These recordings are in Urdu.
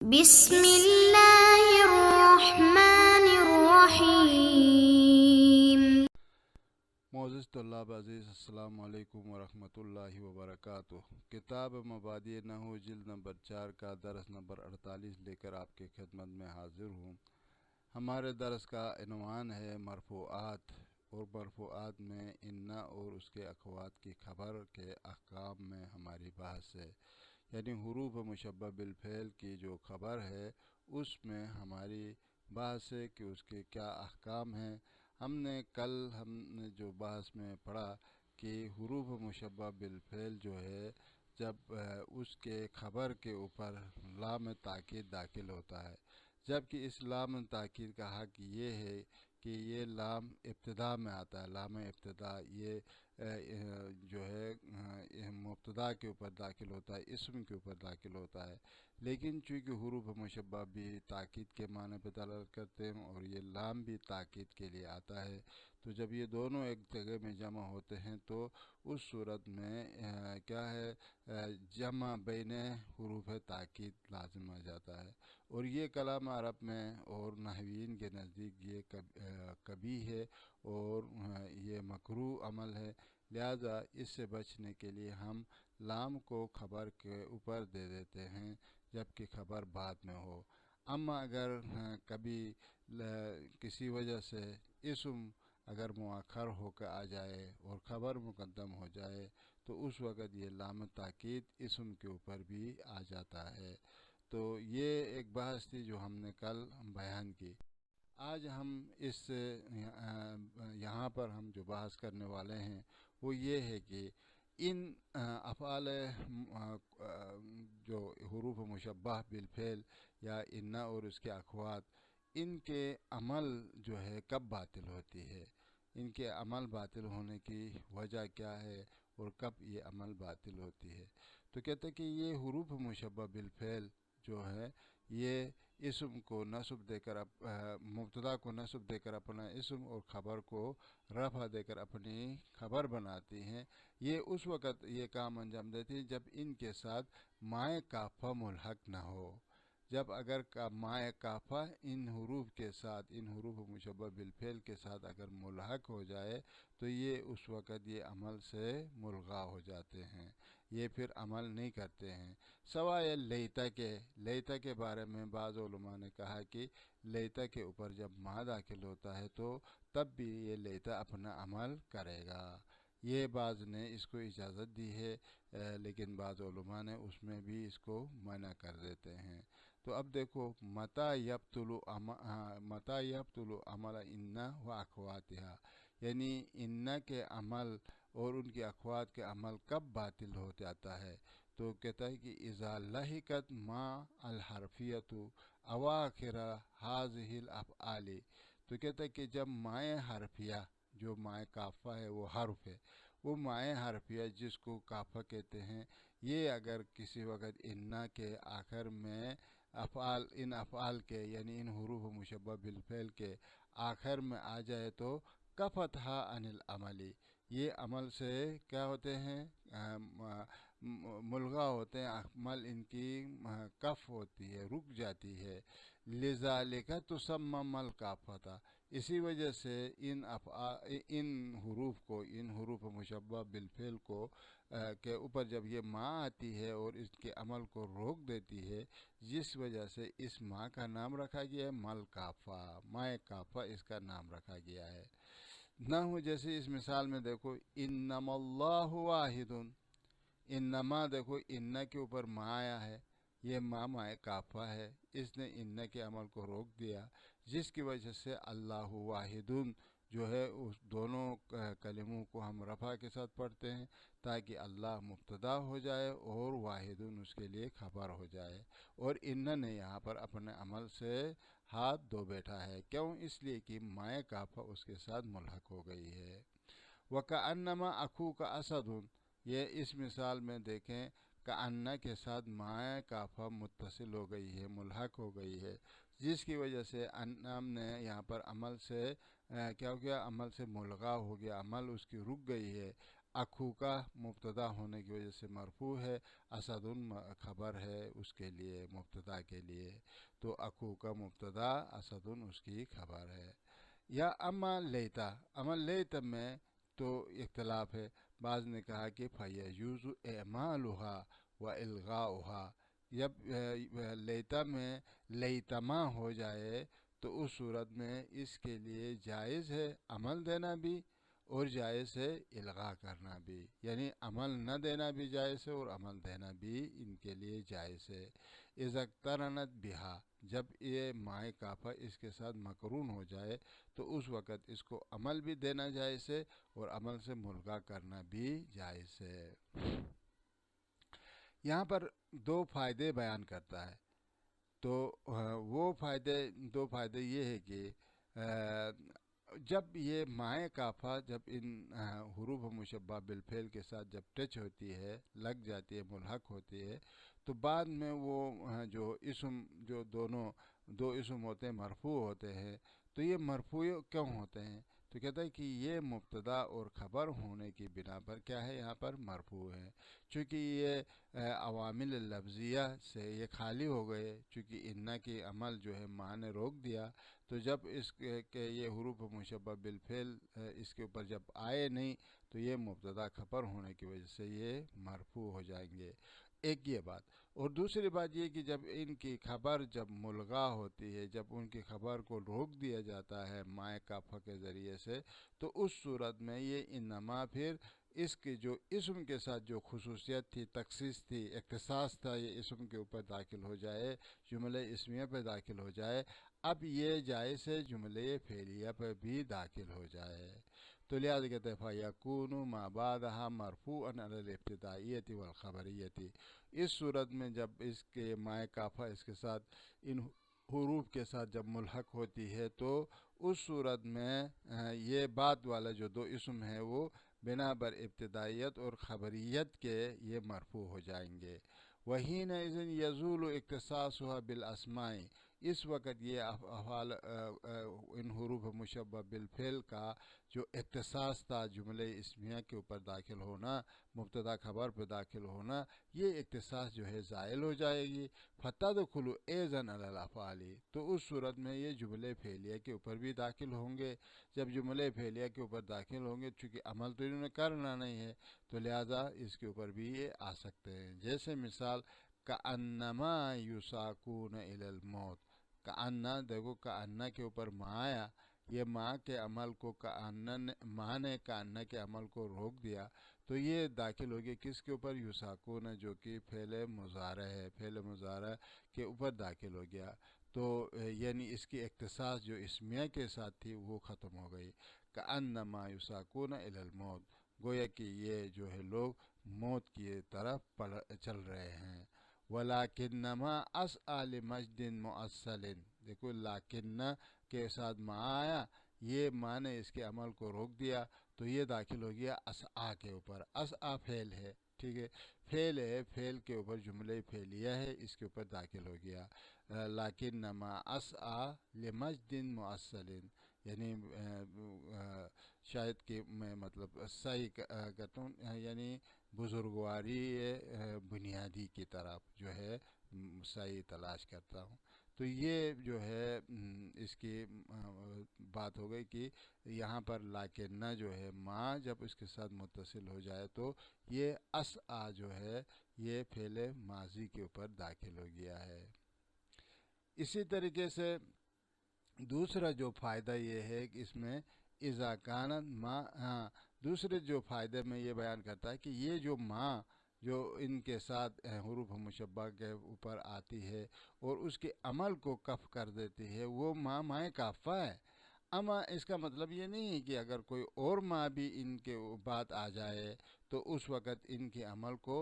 بسم اللہ الرحمن الرحیم۔ معزز طلاب عزیز، السلام علیکم ورحمۃ اللہ وبرکاتہ۔ کتاب مبادئ نحو جلد نمبر 4 کا درس نمبر 48 لے کر آپ کی خدمت میں حاضر ہوں۔ ہمارے درس کا عنوان ہے مرفوعات، اور مرفوعات میں ان اور اس کے اخوات کی خبر کے احکام میں ہماری بحث ہے، یعنی حروف مشبہ بالفعل کی جو خبر ہے اس میں ہماری بحث ہے کہ اس کے کیا احکام ہیں۔ ہم نے جو بحث میں پڑھا کہ حروف مشبہ بالفعل جو ہے جب اس کے خبر کے اوپر لام تاکید داخل ہوتا ہے، جبکہ اس لام تاکید کا حق یہ ہے کہ یہ لام ابتدا میں آتا ہے۔ لام ابتدا یہ جو ہے مبتدا کے اوپر داخل ہوتا ہے، اسم کے اوپر داخل ہوتا ہے، لیکن چونکہ حروف مشبہ بھی تاکید کے معنی پہ دلالت کرتے ہیں اور یہ لام بھی تاکید کے لیے آتا ہے، تو جب یہ دونوں ایک جگہ میں جمع ہوتے ہیں تو اس صورت میں کیا ہے جمع بین حروف تاکید لازم آ جاتا ہے، اور یہ کلام عرب میں اور نحویین کے نزدیک یہ کبیح ہے اور یہ مکروہ عمل ہے۔ لہذا اس سے بچنے کے لیے ہم لام کو خبر کے اوپر دے دیتے ہیں جبکہ خبر بعد میں ہو۔ اما اگر کبھی کسی وجہ سے اسم اگر مؤخر ہو کے آ جائے اور خبر مقدم ہو جائے تو اس وقت یہ لام تاکید اسم کے اوپر بھی آ جاتا ہے۔ تو یہ ایک بحث تھی جو ہم نے کل بیان کی۔ آج ہم یہاں پر ہم جو بحث کرنے والے ہیں وہ یہ ہے کہ ان افعال جو حروف مشبہ بالفعل یا ان اور اس کے اخوات، ان کے عمل جو ہے کب باطل ہوتی ہے، ان کے عمل باطل ہونے کی وجہ کیا ہے اور کب یہ عمل باطل ہوتی ہے۔ تو کہتے ہیں کہ یہ حروف مشبہ بالفعل جو ہے یہ اسم کو نصب دے کر مبتدا کو نصب دے کر اپنا اسم اور خبر کو رفع دے کر اپنی خبر بناتی ہیں۔ یہ اس وقت یہ کام انجام دیتی ہیں جب ان کے ساتھ مائے کافہ ملحق نہ ہو۔ جب اگر مائے کافہ ان حروف کے ساتھ، ان حروف مشبہ بالفعل کے ساتھ اگر ملحق ہو جائے تو یہ اس وقت یہ عمل سے ملغا ہو جاتے ہیں، یہ پھر عمل نہیں کرتے ہیں۔ سوائے لیتا کے بارے میں بعض علماء نے کہا کہ لیتا کے اوپر جب ما داخل ہوتا ہے تو تب بھی یہ لیتا اپنا عمل کرے گا۔ یہ بعض نے اس کو اجازت دی ہے، لیکن بعض علماء نے اس میں بھی اس کو منع کر دیتے ہیں۔ تو اب دیکھو متا یبطل عمل ان و اخواتها، یعنی ان کے عمل اور ان کے اخوات کے عمل کب باطل ہو جاتا ہے۔ تو کہتا ہے کہ اذا لحقت ما الحرفیت اواخر هذه الافعال، تو کہتا ہے کہ جب مائے حرفیہ، جو مائے کافہ ہے وہ حرف ہے، وہ مائے حرفیہ جس کو کافہ کہتے ہیں، یہ اگر کسی وقت ان کے آخر میں ان افعال کے یعنی ان حروف مشبہ بالفعل کے آخر میں آ جائے تو کفتھا عن العمل، یہ عمل سے کیا ہوتے ہیں ملغا ہوتے ہیں، عمل ان کی کف ہوتی ہے، رک جاتی ہے۔ لذالک تسمى الکافۃ، اسی وجہ سے ان حروف مشبہ بالفعل کو کے اوپر جب یہ ما آتی ہے اور اس کے عمل کو روک دیتی ہے، جس وجہ سے اس ما کا نام رکھا گیا ہے مل کافہ، مائے کافہ اس کا نام رکھا گیا ہے۔ نہ ہو جیسے اس مثال میں دیکھو انما اللہ واحد، انما دیکھو ان کے اوپر ما آیا ہے، یہ مائے کافہ ہے، اس نے ان کے عمل کو روک دیا، جس کی وجہ سے اللہ واحد جو ہے اس دونوں کلموں کو ہم رفع کے ساتھ پڑھتے ہیں تاکہ اللہ مبتدا ہو جائے اور واحد اس کے لیے خبر ہو جائے، اور ان نے یہاں پر اپنے عمل سے ہاتھ دھو بیٹھا ہے، کیوں؟ اس لیے کہ مائے کافہ اس کے ساتھ ملحق ہو گئی ہے۔ وَكَأَنَّمَا أَخُوكَ أَسَدٌ، یہ اس مثال میں دیکھیں کأن کے ساتھ مائے کافہ متصل ہو گئی ہے، ملحق ہو گئی ہے، جس کی وجہ سے انعام نے یہاں پر عمل سے کیا ہو گیا، عمل سے ملغا ہو گیا، عمل اس کی رک گئی ہے۔ اخو کا مبتدا ہونے کی وجہ سے مرفوع ہے، اسدن خبر ہے اس کے لیے مبتدا کے لیے، تو اخو کا مبتدا اسدن اس کی خبر ہے۔ یا اما لیتا میں تو اختلاف ہے، بعض نے کہا کہ فیجوز اعمالها و الغاؤها، جب لیتا میں لیتما ہو جائے تو اس صورت میں اس کے لیے جائز ہے عمل دینا بھی اور جائز ہے الغاء کرنا بھی، یعنی عمل نہ دینا بھی جائز ہے اور عمل دینا بھی ان کے لیے جائز ہے۔ اذا اقترنت بہا، جب یہ مائع کافہ اس کے ساتھ مقرون ہو جائے تو اس وقت اس کو عمل بھی دینا جائز ہے اور عمل سے ملغا کرنا بھی جائز ہے۔ یہاں پر دو فائدے بیان کرتا ہے، تو وہ دو فائدے یہ ہے کہ جب یہ مائع کافہ جب ان حروف مشبہ بالفعل کے ساتھ جب ٹچ ہوتی ہے، لگ جاتی ہے، ملحق ہوتی ہے، تو بعد میں وہ جو اسم جو دو اسم ہوتے ہیں مرفوع ہوتے ہیں، تو یہ مرفوع کیوں ہوتے ہیں؟ تو کہتا ہے کہ یہ مبتدا اور خبر ہونے کی بنا پر کیا ہے، یہاں پر مرفوع ہے، چونکہ یہ عوامل لفظیہ سے یہ خالی ہو گئے، چونکہ انا کی عمل جو ہے ماں نے روک دیا، تو جب اس کے یہ حروف مشبہ بالفعل اس کے اوپر جب آئے نہیں تو یہ مبتدا خبر ہونے کی وجہ سے یہ مرفوع ہو جائیں گے، ایک یہ بات۔ اور دوسری بات یہ کہ جب ان کی خبر جب ملغا ہوتی ہے، جب ان کی خبر کو روک دیا جاتا ہے مائع کافہ کے ذریعے سے، تو اس صورت میں یہ انما پھر اس کے جو اسم کے ساتھ جو خصوصیت تھی، تخصیص تھی، اختصاص تھا، یہ اسم کے اوپر داخل ہو جائے، جملہ اسمیہ پہ داخل ہو جائے، اب یہ جائز ہے جملہ فعلیہ پہ بھی داخل ہو جائے۔ تو لہذا کہتے ہیں فَيَكُونُ مَا بَعْدَهَا مَرْفُوعًا عَلَى الْابْتِدَائِيَّةِ وَالْخَبَرِيَّةِ، اس صورت میں جب اس کے مائع کافہ اس کے ساتھ ان حروف کے ساتھ جب ملحق ہوتی ہے تو اس صورت میں یہ بعد والا جو دو اسم ہے وہ بنا بر ابتدائیت اور خبریت کے یہ مرفوع ہو جائیں گے۔ وَحِينَئِذٍ يَزُولُ اختصاصها بالاسماء، اس وقت یہ افعال ان حروف مشبہ بالفعل کا جو اختصاص تھا جملہ اسمیہ کے اوپر داخل ہونا، مبتدا خبر پہ داخل ہونا، یہ اختصاص جو ہے زائل ہو جائے گی۔ فَتَدْخُلُ أَيْضًا عَلَى الْأَفْعَالِ، تو اس صورت میں یہ جملے فعلیہ کے اوپر بھی داخل ہوں گے۔ جب جملے فعلیہ کے اوپر داخل ہوں گے، چونکہ عمل تو انہوں نے کرنا نہیں ہے، تو لہذا اس کے اوپر بھی یہ آ سکتے ہیں۔ جیسے مثال کَأَنَّمَا يُسَاقُونَ إِلَى الْمَوْتِ، کَأَنَّا، دیکھو کَأَنَّا کے اوپر ماں آیا، یہ ماں کے عمل کو ماں نے کَأَنَّا کے عمل کو روک دیا، تو یہ داخل ہو گیا کس کے اوپر، یساقون، جو کہ فعل مضارع ہے، فعل مضارع کے اوپر داخل ہو گیا، تو یعنی اس کی اختصاص جو اسمیہ کے ساتھ تھی وہ ختم ہو گئی۔ کَأَنَّمَا يُسَاقُونَ إِلَى الْمَوْتِ، گویا کہ یہ جو ہے لوگ موت کی طرف چل رہے ہیں۔ وَلَكِنَّمَا أَسْعَى لِمَجْدٍ مُؤَصَّلٍ، دیکھو لاکن کے ساتھ ماں آیا، یہ ماں نے اس کے عمل کو روک دیا، تو یہ داخل ہو گیا اسعا کے اوپر۔ اسعا فعل ہے، ٹھیک ہے، فعل ہے، فعل کے اوپر جملہ فعلیہ ہے، اس کے اوپر داخل ہو گیا۔ لَكِنَّمَا أَسْعَى لِمَجْدٍ مُؤَصَّلٍ، یعنی شاید کہ میں مطلب صحیح کرتا ہوں، یعنی بزرگواری بنیادی کی طرف جو ہے صحیح تلاش کرتا ہوں۔ تو یہ جو ہے اس کی بات ہو گئی کہ یہاں پر لاکنہ جو ہے ماں جب اس کے ساتھ متصل ہو جائے تو یہ اسعا جو ہے یہ فعل ماضی کے اوپر داخل ہو گیا ہے۔ اسی طریقے سے دوسرا جو فائدہ یہ ہے کہ اس میں اذا کانت ماں، دوسرے جو فائدے میں یہ بیان کرتا ہے کہ یہ جو ماں جو ان کے ساتھ حروف مشبہ کے اوپر آتی ہے اور اس کے عمل کو کف کر دیتی ہے، وہ ماں مائع کافہ ہے۔ اما اس کا مطلب یہ نہیں ہے کہ اگر کوئی اور ماں بھی ان کے بعد آ جائے تو اس وقت ان کے عمل کو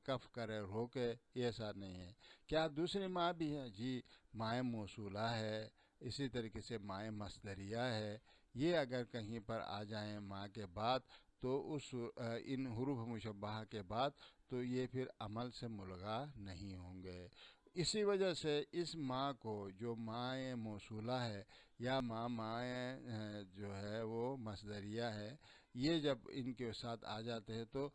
کف کرے، روکے، ایسا نہیں ہے۔ کیا دوسری ماں بھی ہے؟ جی، مائع موصولہ ہے، اسی طریقے سے مائع مصدریہ ہے، یہ اگر کہیں پر آ جائیں ماں کے بعد تو اس ان حروف مشبہہ کے بعد تو یہ پھر عمل سے ملغا نہیں ہوں گے۔ اسی وجہ سے اس ماں کو جو مائع موصولہ ہے یا مائع جو ہے وہ مصدریہ ہے، یہ جب ان کے ساتھ آ جاتے ہیں تو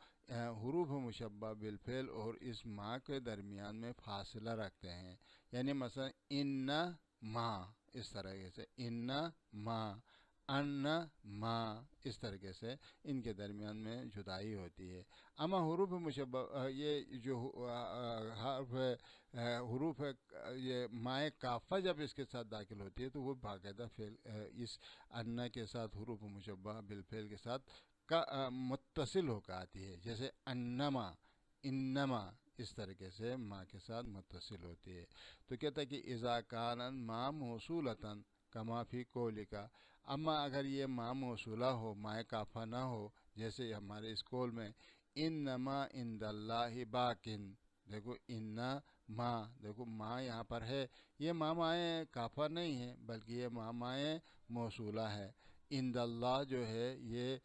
حروف مشبہ بالفعل اور اس ما کے درمیان میں فاصلہ رکھتے ہیں، یعنی مثلا ان ما، اس طریقے سے ان ما، ان ما، اس طریقے سے ان کے درمیان میں جدائی ہوتی ہے۔ اما حروف مشبہ یہ جو حرف حروف ہے، یہ مائع کافہ جب اس کے ساتھ داخل ہوتی ہے تو وہ باقاعدہ فعل اس ان کے ساتھ حروف مشبہ بالفعل کے ساتھ متصل ہو کر آتی ہے، جیسے انما، انما، اس طریقے سے ماں کے ساتھ متصل ہوتی ہے۔ تو کہتا ہے کہ اذا کان ما موصولتاً کما فی قولک، اما اگر یہ ما موصولہ ہو، ماء کافہ نہ ہو، جیسے ہمارے اس قول میں انما عند اللہ باقن، دیکھو ان ما، دیکھو ما یہاں پر ہے، یہ ما ماء کافہ نہیں ہے بلکہ یہ ما ماء موصولہ ہے۔ عند اللہ جو ہے یہ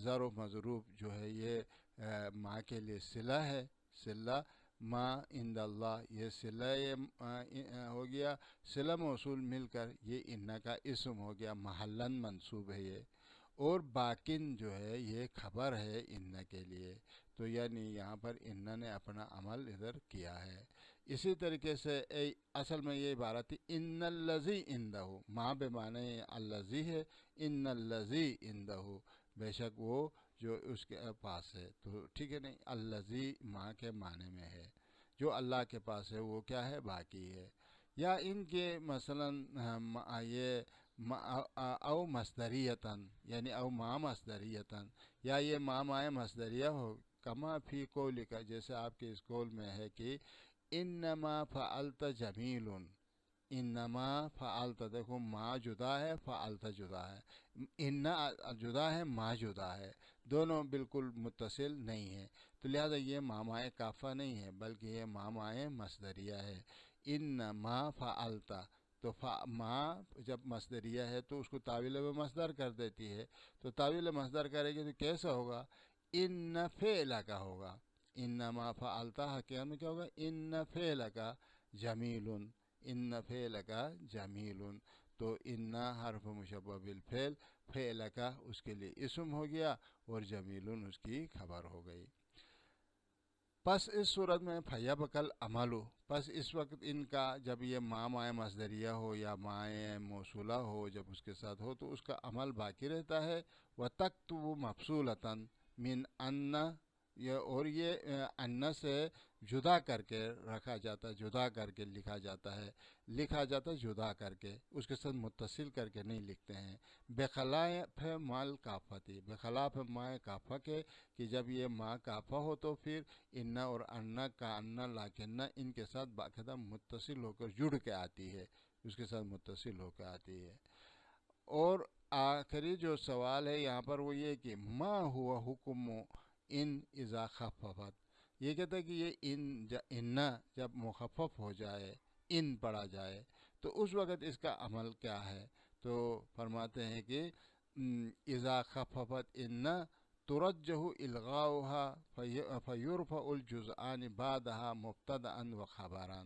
ظرف مظروف جو ہے یہ ما کے لیے صلہ ہے، صلہ ما عند اللہ، یہ صلہ ہو گیا، صلہ موصول مل کر یہ ان کا اسم ہو گیا، محلاً منصوب ہے یہ، اور باقن جو ہے یہ خبر ہے ان کے لیے، تو یعنی یہاں پر ان نے اپنا عمل ادھر کیا ہے۔ اسی طریقے سے اصل میں یہ عبارت تھی ان الذی عندہ، ما بے معنی الذی ہے، ان الذی عندہ، بے شک وہ جو اس کے پاس ہے، تو ٹھیک ہے، نہیں، الذی ما کے معنی میں ہے، جو اللہ کے پاس ہے وہ کیا ہے، باقی ہے۔ یا ان کے مثلا یہ او مصدریتاً، یعنی او ما مصدریتاً، یا یہ ما مائے مصدریہ ہو، کما فی قولک، جیسے آپ کے اس قول میں ہے کہ انما فعلت جمیل، انما فعلت، دیکھو ما جدا ہے، فعلت جدا ہے، ان جدا ہے، ما جدا ہے، دونوں بالکل متصل نہیں ہیں، تو لہذا یہ ما مائے کافہ نہیں ہے بلکہ یہ ما مائے مصدریہ ہے۔ انما فعلت، تو ما جب مصدریہ ہے تو اس کو تاویل مصدر کر دیتی ہے، تو تاویل مصدر کرے گی تو کیسا ہوگا، ان فعل کا ہوگا، انما فعلت حقیقت میں کیا ہوگا، ان فعل کا جمیل، ان فعل کا جمیل، تو ان حرف مشبہ بالفعل، فعل کا اس کے لیے اسم ہو گیا اور جمیل اس کی خبر ہو گئی۔ پس اس صورت میں فیبقل عملو، پس اس وقت ان کا جب یہ ما مائع مصدریہ ہو یا مائع موصولہ ہو، جب اس کے ساتھ ہو تو اس کا عمل باقی رہتا ہے۔ وَتَكْتُبُ مَفْصُولَةً مِنْ أَنَّ، یہ اور یہ ان سے جدا کر کے رکھا جاتا ہے، جدا کر کے لکھا جاتا ہے، لکھا جاتا ہے جدا کر کے، اس کے ساتھ متصل کر کے نہیں لکھتے ہیں۔ بخلاف مال کافتی، بخلاف ما کافہ کے، کہ جب یہ ما کافہ ہو تو پھر ان اور ان کا ان لاکن ان کے ساتھ باقاعدہ متصل ہو کر جڑ کے آتی ہے، اس کے ساتھ متصل ہو کے آتی ہے۔ اور آخری جو سوال ہے یہاں پر وہ یہ کہ ما ہوا حکم ان اذا خففت، یہ کہتا ہے کہ یہ ان جب مخفف ہو جائے، ان پڑھا جائے تو اس وقت اس کا عمل کیا ہے، تو فرماتے ہیں کہ اذا خففت ان ترجح الغاؤها فیرفع الجزءان بعدها مبتدأ و خبرا،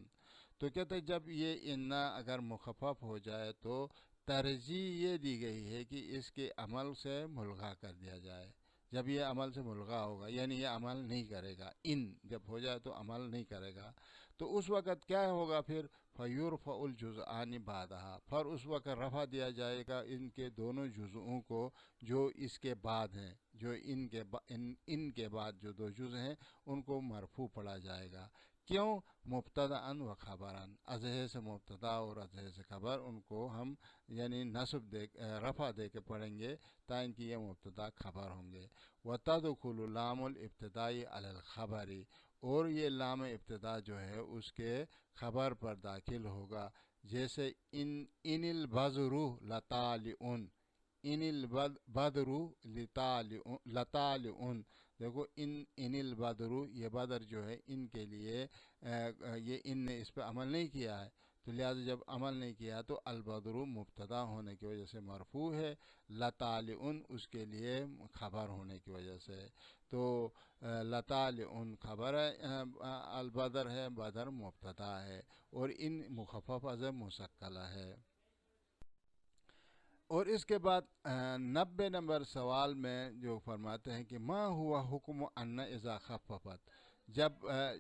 تو کہتے ہیں جب یہ ان اگر مخفف ہو جائے تو ترجیح یہ دی گئی ہے کہ اس کے عمل سے ملغا کر دیا جائے، جب یہ عمل سے ملغا ہوگا یعنی یہ عمل نہیں کرے گا، ان جب ہو جائے تو عمل نہیں کرے گا، تو اس وقت کیا ہوگا پھر فیرفع الجزءان بعدها، پھر اس وقت رفع دیا جائے گا ان کے دونوں جزؤں کو جو اس کے بعد ہیں، جو ان کے بعد جو دو جز ہیں ان کو مرفوع پڑھا جائے گا۔ کیوں؟ مبتدأ و خبرا، ازہے سے مبتدا اور ازہے سے خبر، ان کو ہم یعنی نصب رفع دے کے پڑھیں گے تاکہ یہ مبتدا خبر ہوں گے۔ وَتَدْخُلُ لام الابتدائی علی الخبر، اور یہ لام ابتدا جو ہے اس کے خبر پر داخل ہوگا، جیسے ان البذر لطالع، ان البدر لطالع، دیکھو ان البدر، یہ بدر جو ہے ان کے لیے یہ ان نے اس پہ عمل نہیں کیا ہے، تو لہٰذا جب عمل نہیں کیا تو البدر مبتدا ہونے کی وجہ سے مرفوع ہے، لطالع اس کے لیے خبر ہونے کی وجہ سے، تو لطالع خبر ہے، البدر ہے، بدر مبتدا ہے، اور ان مخفف از مثقلہ ہے۔ اور اس کے بعد 90 نمبر سوال میں جو فرماتے ہیں کہ ما ہوا حکم ان اذا خففت، جب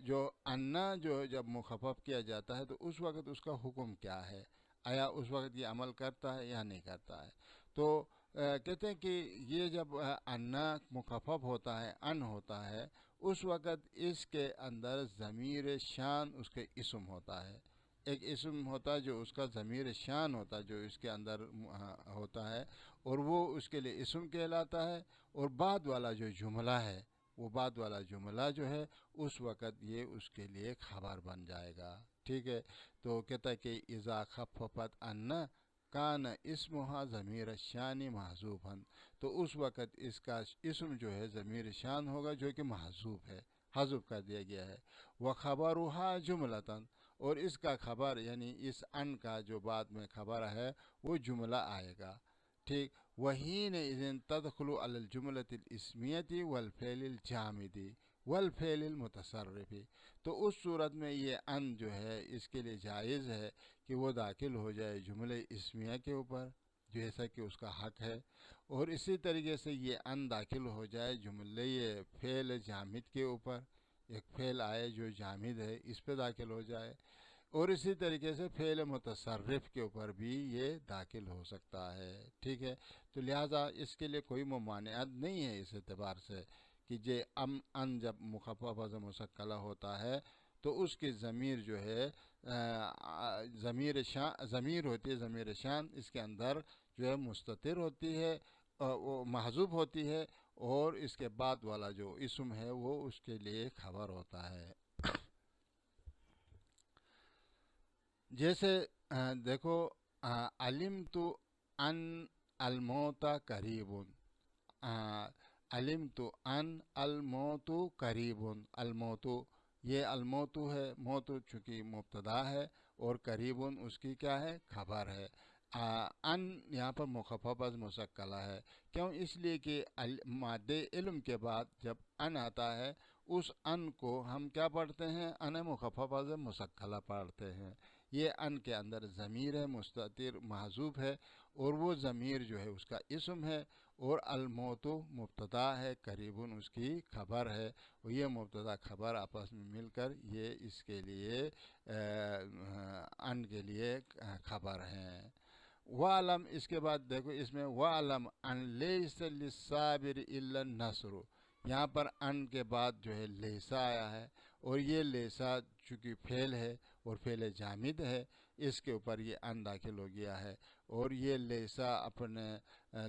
جو انا جو جب مخفف کیا جاتا ہے تو اس وقت اس کا حکم کیا ہے، آیا اس وقت یہ عمل کرتا ہے یا نہیں کرتا ہے؟ تو کہتے ہیں کہ یہ جب انا مخفف ہوتا ہے، ان ہوتا ہے، اس وقت اس کے اندر ضمیر شان اس کے اسم ہوتا ہے، ایک اسم ہوتا ہے جو اس کا ضمیر شان ہوتا ہے جو اس کے اندر ہوتا ہے، اور وہ اس کے لیے اسم کہلاتا ہے، اور بعد والا جو جملہ ہے، وہ بعد والا جملہ جو ہے اس وقت یہ اس کے لیے خبر بن جائے گا، ٹھیک ہے؟ تو کہتا ہے کہ اذا خففت ان کان اسمها ضمیر الشان محذوفا، تو اس وقت اس کا اسم جو ہے ضمیر شان ہوگا جو کہ محذوف ہے، حذف کر دیا گیا ہے، وخبرها جملتاً، اور اس کا خبر یعنی اس ان کا جو بعد میں خبر ہے وہ جملہ آئے گا، ٹھیک؟ وحین اذن تدخل علی الجملۃ الاسمیتی والفعل الجامدی والفعل المتصرفی، تو اس صورت میں یہ ان جو ہے اس کے لیے جائز ہے کہ وہ داخل ہو جائے جملے اسمیہ کے اوپر جیسا کہ اس کا حق ہے، اور اسی طریقے سے یہ ان داخل ہو جائے جملے فعل جامد کے اوپر، ایک فعل آئے جو جامد ہے اس پہ داخل ہو جائے، اور اسی طریقے سے فعل متصرف کے اوپر بھی یہ داخل ہو سکتا ہے، ٹھیک ہے؟ تو لہٰذا اس کے لیے کوئی ممانعت نہیں ہے اس اعتبار سے کہ یہ ان جب مخفف از مسکلہ ہوتا ہے تو اس کی ضمیر جو ہے ضمیر ہوتی ہے، ضمیر شان اس کے اندر جو ہے مستتر ہوتی ہے، وہ محذوب ہوتی ہے، اور اس کے بعد والا جو اسم ہے وہ اس کے لیے خبر ہوتا ہے۔ جیسے دیکھو علم تو ان الموت قریب، علم تو ان الموت قریب، الموت یہ الموت ہے، موت چونکہ مبتدا ہے اور قریب اس کی کیا ہے، خبر ہے، ان یہاں پر مخفف از مسکلہ ہے، کیوں؟ اس لیے کہ مادے علم کے بعد جب ان آتا ہے اس ان کو ہم کیا پڑھتے ہیں، ان مخفف از مسکلہ پڑھتے ہیں، یہ ان کے اندر ضمیر ہے مستتر محذوف ہے، اور وہ ضمیر جو ہے اس کا اسم ہے، اور الموت مبتدا ہے، قریباً اس کی خبر ہے، اور یہ مبتدا خبر آپس میں مل کر یہ اس کے لیے ان کے لیے خبر ہیں۔ وَعْلَمْ، اس کے بعد دیکھو اس میں وَعْلَمْ أَنْ لَيْسَ لِلصَّابِرِ إِلَّا النَّصْرُ، یہاں پر ان کے بعد جو ہے لیسا آیا ہے، اور یہ لیسا چونکہ فعل ہے اور فعل جامد ہے اس کے اوپر یہ ان داخل ہو گیا ہے، اور یہ لیسا اپنے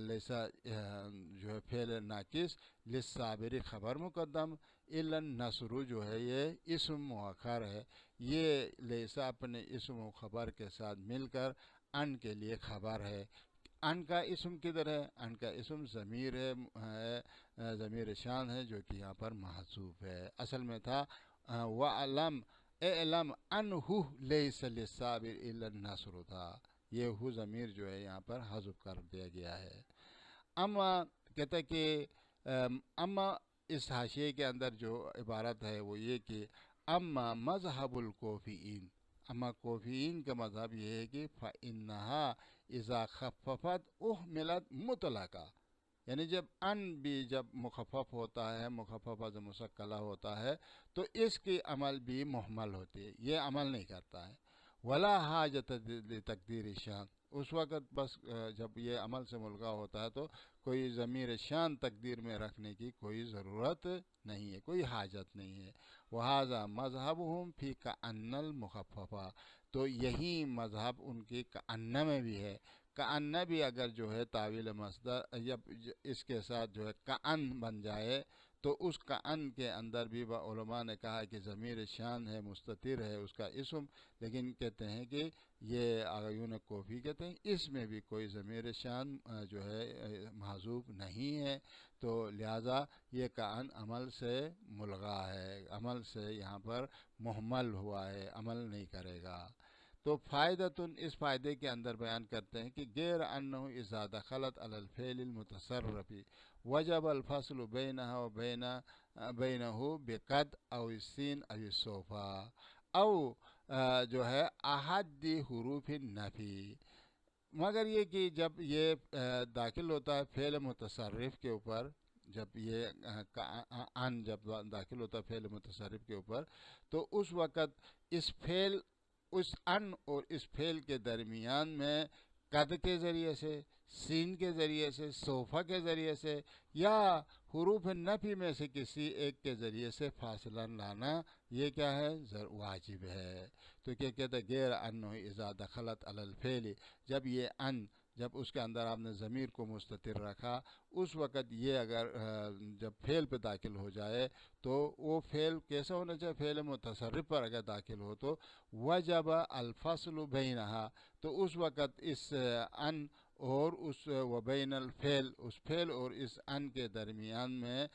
لیسا جو ہے فعل ناقص، للصابر خبر مقدم، الا النصر جو ہے یہ اسم مؤخر ہے، یہ لیسا اپنے اسم و خبر کے ساتھ مل کر ان کے لیے خبر ہے۔ ان کا اسم کدھر ہے؟ ان کا اسم ضمیر ہے، ضمیر شان ہے جو کہ یہاں پر محذوف ہے، اصل میں تھا وَعْلَمْ اعلم انہ لیس للصابر الا النصر تھا، یہ ہو ضمیر جو ہے یہاں پر حذف کر دیا گیا ہے۔ اما کہتا ہے کہ اما اس حاشیے کے اندر جو عبارت ہے وہ یہ کہ اما مذہب الکوفیین، اما کوفیین کا مذہب یہ ہے کہ فَإِنَّهَا اذا خففت احملت مطلقہ، یعنی جب ان بھی جب مخفف ہوتا ہے، مخفف از مسکلہ ہوتا ہے تو اس کی عمل بھی محمل ہوتی ہے، یہ عمل نہیں کرتا ہے، ولا حاجت تقدیر شان، اس وقت بس جب یہ عمل سے ملغا ہوتا ہے تو کوئی ضمیر شان تقدیر میں رکھنے کی کوئی ضرورت نہیں ہے، کوئی حاجت نہیں ہے۔ وہذا مذہبہم فی کأن المخففہ، تو یہی مذہب ان کی کأن میں بھی ہے، کأن بھی اگر جو ہے تعویل مصدر یا اس کے ساتھ جو ہے کأن بن جائے تو اس کأن کے اندر بھی علماء نے کہا کہ ضمیر شان ہے، مستتر ہے اس کا اسم، لیکن کہتے ہیں کہ یہ آغایون کوفی کہتے ہیں اس میں بھی کوئی ضمیر شان جو ہے محذوف نہیں ہے، تو لہٰذا یہ کأن عمل سے ملغا ہے، عمل سے یہاں پر محمل ہوا ہے، عمل نہیں کرے گا۔ تو فائدتن، اس فائدے کے اندر بیان کرتے ہیں کہ غیر انہ اذا دخلت علی الفعل المتصرف وجب الفصل بینہ و بینہ بقد او السین او الصوفہ او جو ہے احد حروف النفی، مگر یہ کہ جب یہ داخل ہوتا ہے فعل متصرف کے اوپر، جب یہ ان جب داخل ہوتا ہے فعل متصرف کے اوپر، تو اس وقت اس ان اور اس فعل کے درمیان میں قد کے ذریعے سے، سین کے ذریعے سے، صوفہ کے ذریعے سے، یا حروف نفی میں سے کسی ایک کے ذریعے سے فاصلہ لانا، یہ کیا ہے؟ واجب ہے۔ تو کیا کہتے ہیں؟ غیر انہ اذا دخلت علی الفعل، جب یہ ان، جب اس کے اندر آپ نے ضمیر کو مستتر رکھا، اس وقت یہ اگر جب فعل پہ داخل ہو جائے تو وہ فعل کیسا ہونا چاہیے؟ فعل متصرف پر اگر داخل ہو تو وجب الفصل بینہا، تو اس وقت اس ان اور اس وبین الفعل، اس فعل اور اس ان کے درمیان میں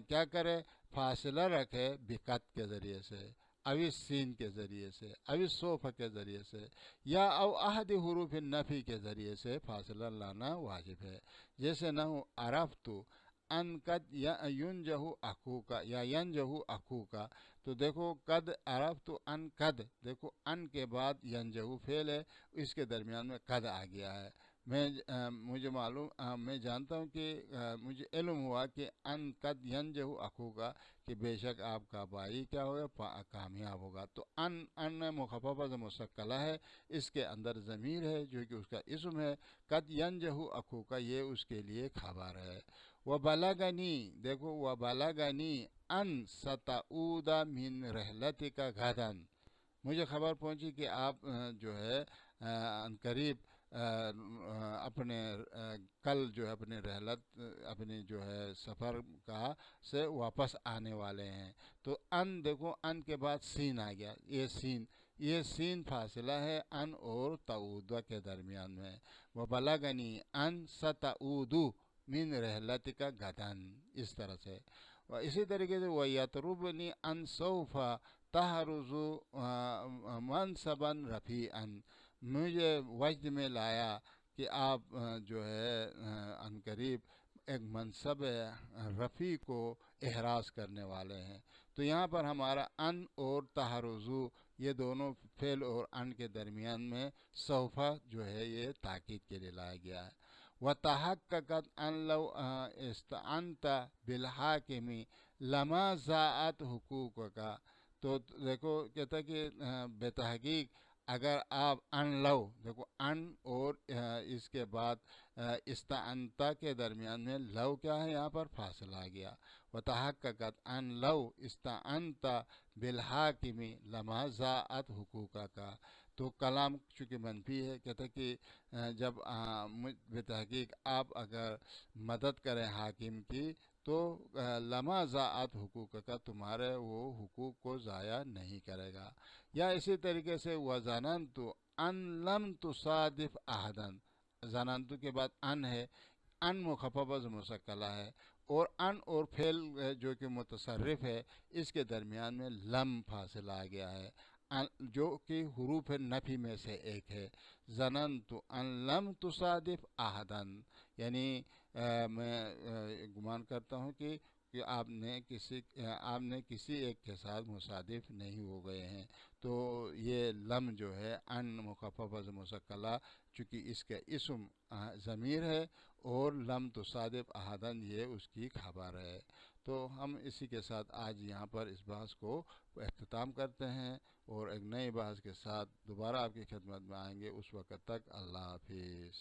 کیا کرے؟ فاصلہ رکھے، بقت کے ذریعے سے، اوی سین کے ذریعے سے، اوی صوفہ کے ذریعے سے، یا او احد حروف نفی کے ذریعے سے فاصلہ لانا واجب ہے۔ جیسے نہ ہو عرفت ان قد ینجہ اخوکا یا ینجہ اخوکا، تو دیکھو قد عرفت ان قد، دیکھو ان کے بعد ینجہ فعل ہے، اس کے درمیان میں قد آ گیا ہے۔ مجھے معلوم میں جانتا ہوں کہ مجھے علم ہوا کہ ان قد ینجہ اخوکا، کہ بے شک آپ کا بھائی کیا ہوگا؟ کامیاب ہوگا۔ تو ان مخففہ سے مشکلہ ہے، اس کے اندر ضمیر ہے جو کہ اس کا اسم ہے، قد ینجہ اخوکا یہ اس کے لیے خبر ہے۔ وبلغنی، دیکھو وبلغنی ان ستعود من رحلتک غدا، مجھے خبر پہنچی کہ آپ جو ہے ان قریب اپنے کل جو ہے اپنے رحلت، اپنے جو ہے سفر کا سے واپس آنے والے ہیں۔ تو ان، دیکھو ان کے بعد سین آ گیا، یہ سین فاصلہ ہے ان اور تعود کے درمیان میں۔ وبلغنی ان ستعود من رحلتک غدا، اس طرح سے۔ اسی طریقے سے وَيَطْرُبْنِي أَنْ سَوْفَ تَحْرُزُ مَنْصَبًا رَفِيعًا، مجھے وجد میں لایا کہ آپ جو ہے ان قریب ایک منصب رفیع کو احراز کرنے والے ہیں۔ تو یہاں پر ہمارا ان اور تحرزو، یہ دونوں فعل اور ان کے درمیان میں سوفہ جو ہے یہ تاکید کے لیے لایا گیا ہے۔ وَتَحَقَّقَتْ أَنْ لَوْ اسْتَعَنْتَ بِالْحَاكِمِ لَمَا ضَاعَتْ حُقُوقُكَ، تو دیکھو کہتا ہے کہ بے تحقیق اگر آپ ان لو، دیکھو ان اور اس کے بعد استعنتا کے درمیان میں لو کیا ہے؟ یہاں پر فاصلہ آ گیا۔ وتحققت ان لو استعنت بالحاکم لما ضاعت حقوقہ کا، تو کلام چونکہ منفی ہے، کہتا ہے کہ جب بے تحقیق آپ اگر مدد کریں حاکم کی تو لما ضاعت حقوق کا، تمہارے وہ حقوق کو ضائع نہیں کرے گا۔ یا اسی طریقے سے وَظَنَنْتُ أَن لَمْ تُصَادِفْ أَحَدًا، ظننتو کے بعد ان ہے، ان مخففہ سے مشکلہ ہے، اور ان اور فعل جو کہ متصرف ہے اس کے درمیان میں لم فاصلہ آ گیا ہے، جو کہ حروف نفی میں سے ایک ہے۔ ظننتو ان لم تصادف احدن، یعنی میں گمان کرتا ہوں کہ آپ نے کسی ایک کے ساتھ مصادف نہیں ہو گئے ہیں۔ تو یہ لم جو ہے ان مخففہ سے مشکلہ، چونکہ اس کا اسم ضمیر ہے، اور لم تصادف احدن یہ اس کی خبر ہے۔ تو ہم اسی کے ساتھ آج یہاں پر اس بحث کو اختتام کرتے ہیں، اور ایک نئی بحث کے ساتھ دوبارہ آپ کی خدمت میں آئیں گے۔ اس وقت تک اللہ حافظ۔